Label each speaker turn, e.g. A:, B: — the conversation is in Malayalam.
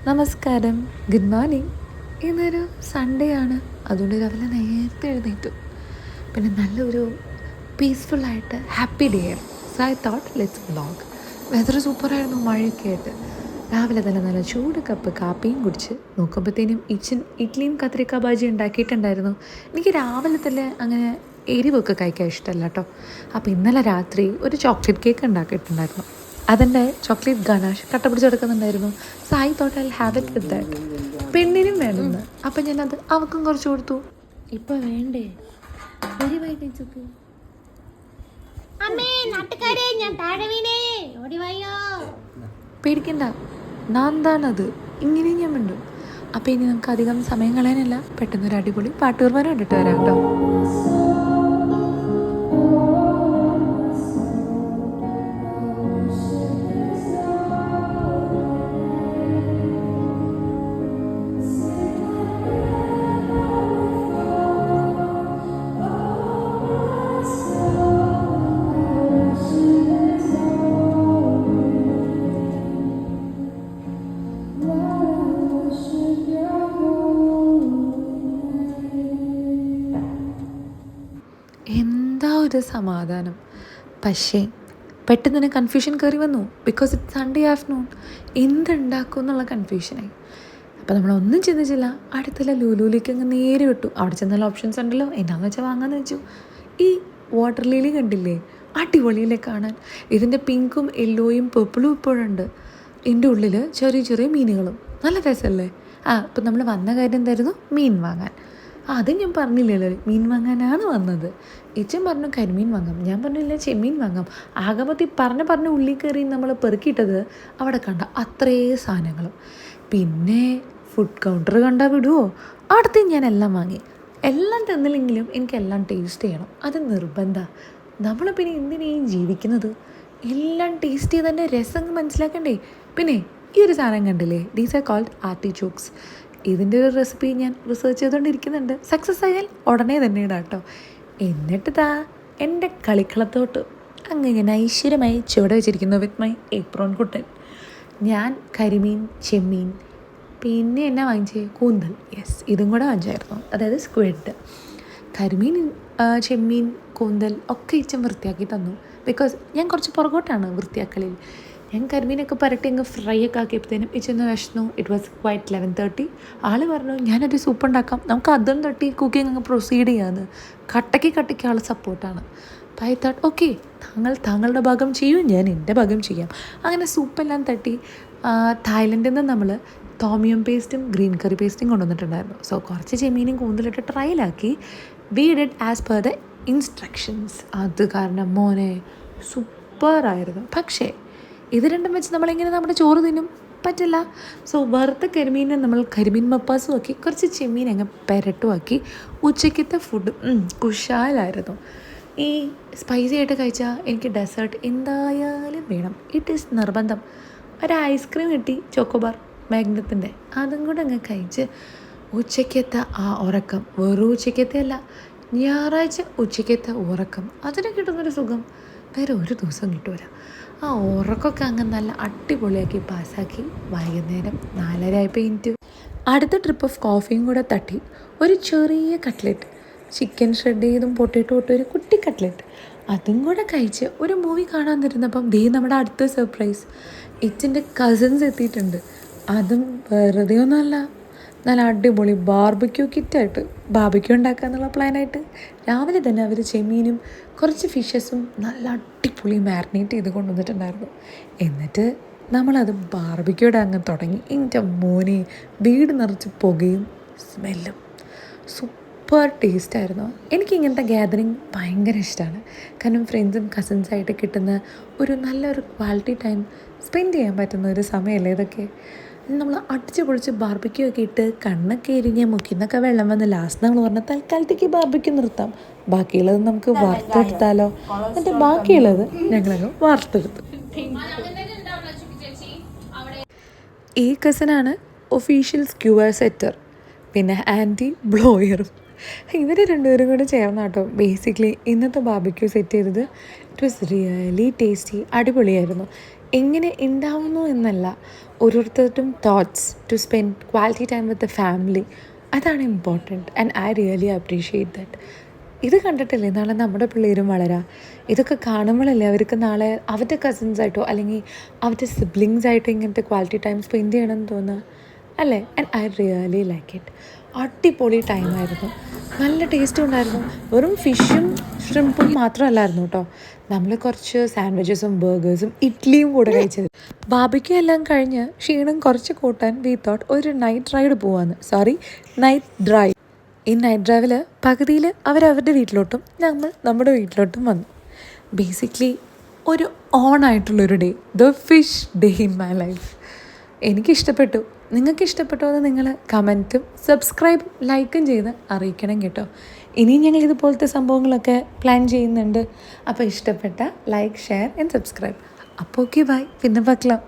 A: നമസ്കാരം, ഗുഡ് മോർണിംഗ്. ഇന്നൊരു സൺഡേ ആണ്, അതുകൊണ്ട് രാവിലെ നേരത്തെ എഴുന്നേറ്റു. പിന്നെ നല്ലൊരു പീസ്ഫുള്ളായിട്ട് ഹാപ്പി ഡേ ആയിരുന്നു. So I thought let's vlog. Weather സൂപ്പറായിരുന്നു, മഴയൊക്കെ ആയിട്ട്. രാവിലെ തന്നെ നല്ല ചൂട് കപ്പ് കാപ്പിയും കുടിച്ച് നോക്കുമ്പോഴത്തേനും ഇഡ്ഡലിയും കത്രിക്ക ബാജി ഉണ്ടാക്കിയിട്ടുണ്ടായിരുന്നു. എനിക്ക് രാവിലെ തന്നെ അങ്ങനെ എരിവൊക്കെ കഴിക്കാൻ ഇഷ്ടമല്ല കേട്ടോ. അപ്പോൾ ഇന്നലെ രാത്രി ഒരു ചോക്ലേറ്റ് കേക്ക് ഉണ്ടാക്കിയിട്ടുണ്ടായിരുന്നു. അതിൻ്റെ ചോക്ലേറ്റ് ഗനാഷ് കട്ട പിടിച്ച് കൊടുക്കുന്നുണ്ടായിരുന്നു. So I thought I have it with that. പെണ്ണിനും വേണമെന്ന്, അപ്പം ഞാനത് അവൾക്കും കുറച്ച് കൊടുത്തു.
B: ഇപ്പൊ വേണ്ടേ കഴിച്ചോക്ക്.
A: പേടിക്കണ്ട, ഞാൻ താണത്, ഇങ്ങനെ ഞാൻ മിണ്ടും. അപ്പം ഇനി നമുക്ക് അധികം സമയം കളയാനില്ല, പെട്ടെന്നൊരു അടിപൊളി പാട്ടുകുർബാന കണ്ടിട്ട് വരാം കേട്ടോ. എന്താ ഒരു സമാധാനം. പക്ഷേ പെട്ടെന്ന് തന്നെ കൺഫ്യൂഷൻ കയറി വന്നു. ബിക്കോസ് ഇറ്റ് സൺഡേ ആഫ്റ്റർനൂൺ, എന്തുണ്ടാക്കും എന്നുള്ള കൺഫ്യൂഷനായി. അപ്പോൾ നമ്മളൊന്നും ചിന്തിച്ചില്ല, അടുത്തുള്ള ലുലുവിലേക്ക് അങ്ങ് നേരെ വിട്ടു. അവിടെ ചെന്നുള്ള ഓപ്ഷൻസ് ഉണ്ടല്ലോ, എന്നാന്ന് വെച്ചാൽ വാങ്ങാമെന്ന് വെച്ചു. ഈ വാട്ടർ ലിലി കണ്ടില്ലേ, അടിപൊളിയിലെ കാണാൻ. ഇതിൻ്റെ പിങ്കും യെല്ലോയും പേർപ്പിളും ഇപ്പോഴുണ്ട്. ഇതിൻ്റെ ഉള്ളിൽ ചെറിയ ചെറിയ മീനുകളും നല്ല രസമല്ലേ. ഇപ്പം നമ്മൾ വന്ന കാര്യം എന്തായിരുന്നു, മീൻ വാങ്ങാൻ. അത് ഞാൻ പറഞ്ഞില്ലല്ലോ, മീൻ വാങ്ങാനാണ് വന്നത്. ഇച്ചൻ പറഞ്ഞു കരിമീൻ വാങ്ങാം, ഞാൻ പറഞ്ഞില്ല ചെമ്മീൻ വാങ്ങാം. ആകമത്തി പറഞ്ഞ ഉള്ളിൽ കയറി നമ്മൾ പെറുക്കിയിട്ടത് അവിടെ കണ്ട അത്രേ സാധനങ്ങളും. പിന്നെ ഫുഡ് കൗണ്ടർ കണ്ടാൽ വിടുമോ, അവിടുത്തെ ഞാൻ എല്ലാം വാങ്ങി. എല്ലാം തന്നില്ലെങ്കിലും എനിക്കെല്ലാം ടേസ്റ്റ് ചെയ്യണം, അത് നിർബന്ധമാണ്. നമ്മൾ പിന്നെ എന്തിനേയും ജീവിക്കുന്നത്, എല്ലാം ടേസ്റ്റ് ചെയ്തതിൻ്റെ രസം മനസ്സിലാക്കണ്ടേ. പിന്നെ ഈ ഒരു സാധനം കണ്ടില്ലേ, ദീസ് ആർ കോൾഡ് ആർട്ടിചോക്സ്. ഇതിൻ്റെ ഒരു റെസിപ്പി ഞാൻ റിസർച്ച് ചെയ്തുകൊണ്ടിരിക്കുന്നുണ്ട്. സക്സസ് ആയാൽ ഉടനെ തന്നെ ഇടാം കേട്ടോ. എന്നിട്ട് എൻ്റെ കളിക്കളത്തോട്ട് അങ്ങനെ ഐശ്വര്യമായി ചുവടെ വെച്ചിരിക്കുന്നു വിത്ത് മൈ ഏപ്രോൺ കുട്ടൻ. ഞാൻ കരിമീൻ, ചെമ്മീൻ, പിന്നെ എന്നാ വാങ്ങിച്ചേ, കൂന്തൽ. യെസ്, ഇതും കൂടെ വാങ്ങിച്ചായിരുന്നു, അതായത് സ്ക്വിഡ്. കരിമീൻ, ചെമ്മീൻ, കൂന്തൽ ഒക്കെ ഇച്ചം വൃത്തിയാക്കി തന്നു. ബിക്കോസ് ഞാൻ കുറച്ച് പുറകോട്ടാണ് വൃത്തിയാക്കലിൽ. ഞാൻ കരിമീനൊക്കെ പരട്ടി അങ്ങ് ഫ്രൈ ഒക്കെ ആക്കിയപ്പോഴത്തേനും ഇച്ചൊന്ന് വിഷന്നു. It was quite 11:30. ആൾ പറഞ്ഞു ഞാനൊരു സൂപ്പ് ഉണ്ടാക്കാം, നമുക്ക് അതും തട്ടി കുക്കിംഗ് അങ്ങ് പ്രൊസീഡ് ചെയ്യാമെന്ന്. കട്ടയ്ക്ക് ആൾ സപ്പോർട്ടാണ്. അപ്പോൾ ഐ തോട്ട് ഓക്കെ, താങ്കളുടെ ഭാഗം ചെയ്യും, ഞാൻ എൻ്റെ ഭാഗം ചെയ്യാം. അങ്ങനെ സൂപ്പെല്ലാം തട്ടി. തായ്ലൻഡിൽ നിന്ന് നമ്മൾ ടോമിയം പേസ്റ്റും ഗ്രീൻ കറി പേസ്റ്റും കൊണ്ടുവന്നിട്ടുണ്ടായിരുന്നു. സോ കുറച്ച് ചെമ്മീനും കൂന്തലിട്ട് ട്രയലാക്കി we did as per the instructions. അത് കാരണം മോനെ സൂപ്പറായിരുന്നു. പക്ഷേ ഇത് രണ്ടും വെച്ച് നമ്മളിങ്ങനെ നമ്മുടെ ചോറ് തിന്നും പറ്റില്ല. സോ വറുത്ത കരിമീനെ നമ്മൾ കരിമീൻ മപ്പാസും ആക്കി, കുറച്ച് ചെമ്മീൻ അങ്ങ് പെരട്ടുമാക്കി. ഉച്ചയ്ക്കത്തെ ഫുഡ് കുശാലായിരുന്നു. ഈ സ്പൈസി ആയിട്ട് കഴിച്ചാൽ എനിക്ക് ഡെസേർട്ട് എന്തായാലും വേണം, ഇറ്റ് ഈസ് നിർബന്ധം. ഒരു ഐസ്ക്രീം കിട്ടി, ചോക്കോബാർ മാഗ്നത്തിൻ്റെ, അതും കൂടെ അങ്ങ് കഴിച്ച് ഉച്ചയ്ക്കത്തെ ആ ഉറക്കം, വെറും ഉച്ചയ്ക്കത്തെ അല്ല, ഞായറാഴ്ച ഉച്ചയ്ക്കത്തെ ഉറക്കം, അതിന് കിട്ടുന്നൊരു സുഖം വേറെ ഒരു ദിവസം കിട്ടൂല. ആ ഉറക്കമൊക്കെ അങ്ങ് നല്ല അടിപൊളിയാക്കി പാസ്സാക്കി വൈകുന്നേരം 4:30 ആയപ്പോൾ എനിക്ക് അടുത്ത ട്രിപ്പ് ഓഫ് കോഫിയും കൂടെ തട്ടി. ഒരു ചെറിയ കട്ട്ലറ്റ്, ചിക്കൻ ഷ്രെഡ് ചെയ്തും പൊട്ടിയിട്ട് ഒരു കുട്ടി കട്ട്ലറ്റ്, അതും കൂടെ കഴിച്ച് ഒരു മൂവി കാണാൻ തരുന്നപ്പം നമ്മുടെ അടുത്ത സർപ്രൈസ്, ഇച്ചിൻ്റെ കസിൻസ് എത്തിയിട്ടുണ്ട്. അതും വെറുതെ ഒന്നുമല്ല, നല്ല അടിപൊളി ബാർബിക്യൂ കിറ്റായിട്ട് ബാർബിക്യൂ ഉണ്ടാക്കുക എന്നുള്ള പ്ലാനായിട്ട് രാവിലെ തന്നെ അവർ ചെമ്മീനും കുറച്ച് ഫിഷസും നല്ല അടിപൊളി മാരിനേറ്റ് ചെയ്ത് കൊണ്ടുവന്നിട്ടുണ്ടായിരുന്നു. എന്നിട്ട് നമ്മളത് ബാർബിക്യൂടെ അങ്ങ് തുടങ്ങി. എൻ്റെ മോനെ, വീട് നിറച്ച് പുകയും സ്മെല്ലും, സൂപ്പർ ടേസ്റ്റായിരുന്നു. എനിക്ക് ഇങ്ങനത്തെ ഗ്യാതറിങ് ഭയങ്കര ഇഷ്ടമാണ്. കാരണം ഫ്രണ്ട്സും കസിൻസായിട്ട് കിട്ടുന്ന ഒരു നല്ലൊരു ക്വാളിറ്റി ടൈം സ്പെൻഡ് ചെയ്യാൻ പറ്റുന്ന ഒരു സമയമല്ലേ ഇതൊക്കെ. നമ്മൾ അടിച്ച് പൊളിച്ച് ബാർബിക്യൂ ഒക്കെ ഇട്ട് കണ്ണൊക്കെ എരിഞ്ഞ് മുക്കിന്നൊക്കെ വെള്ളം വന്ന് ലാസ്റ്റ് നമ്മൾ പറഞ്ഞാൽ തൽക്കാലത്തേക്ക് ബാർബിക്യൂ നിർത്താം, ബാക്കിയുള്ളത് നമുക്ക് വറുത്തെടുത്താലോ. എന്നിട്ട് ബാക്കിയുള്ളത് ഞങ്ങളങ്ങ് വറുത്തെടുത്തു. ഈ കസിനാണ് ഒഫീഷ്യൽ സ്ക്യൂവർ സെറ്റർ, പിന്നെ ആൻറ്റി ബ്ലോയറും. ഇവർ രണ്ടുപേരും കൂടെ ചേർന്നാട്ടോ ബേസിക്കലി ഇന്നത്തെ ബാർബിക്യൂ സെറ്റ് ചെയ്തത്. ഇറ്റ് വാസ് റിയലി ടേസ്റ്റി, അടിപൊളിയായിരുന്നു. എങ്ങനെ ഉണ്ടാവുന്നു എന്നല്ല, ഓരോരുത്തർക്കും thoughts to spend quality time with the family, അതാണ് important. And I really appreciate that. ഇത് കണ്ടിട്ടില്ലേ നാളെ നമ്മുടെ പിള്ളേരും വളരാം. ഇതൊക്കെ കാണുമ്പോഴല്ലേ അവർക്ക് നാളെ അവരുടെ കസിൻസായിട്ടോ അല്ലെങ്കിൽ അവരുടെ സിബ്ലിങ്സായിട്ടോ ഇങ്ങനത്തെ ക്വാളിറ്റി ടൈം സ്പെൻഡ് ചെയ്യണമെന്ന് തോന്നുക അല്ലേ. And I really like it. അടിപൊളി ടൈമായിരുന്നു, നല്ല ടേസ്റ്റും ഉണ്ടായിരുന്നു. വെറും ഫിഷും ഷ്രിമ്പും മാത്രമല്ലായിരുന്നു കേട്ടോ, നമ്മൾ കുറച്ച് സാൻഡ്വിച്ചസും ബർഗേഴ്സും ഇഡ്ഡലിയും കൂടെ കഴിച്ചത്. ബാബിക്കും എല്ലാം കഴിഞ്ഞ് ക്ഷീണം കുറച്ച് കൂട്ടാൻ വി തോട്ട് ഒരു നൈറ്റ് റൈഡ് നൈറ്റ് ഡ്രൈവ്. ഈ നൈറ്റ് ഡ്രൈവിൽ പകുതിയിൽ അവരവരുടെ വീട്ടിലോട്ടും ഞങ്ങൾ നമ്മുടെ വീട്ടിലോട്ടും വന്നു. ബേസിക്കലി ഒരു ഓണായിട്ടുള്ളൊരു day, the fish day in my life. എനിക്കിഷ്ടപ്പെട്ടു. നിങ്ങൾക്ക് ഇഷ്ടപ്പെട്ടോ എന്ന് നിങ്ങൾ കമൻറ്റും സബ്സ്ക്രൈബും ലൈക്കും ചെയ്ത് അറിയിക്കണം കേട്ടോ. ഇനിയും ഞങ്ങൾ ഇതുപോലത്തെ സംഭവങ്ങളൊക്കെ പ്ലാൻ ചെയ്യുന്നുണ്ട്. അപ്പോൾ ഇഷ്ടപ്പെട്ട ലൈക്ക്, ഷെയർ ആൻഡ് സബ്സ്ക്രൈബ്. അപ്പോൾ ഓക്കെ, ബൈ, പിന്നെ പാക്കലാം.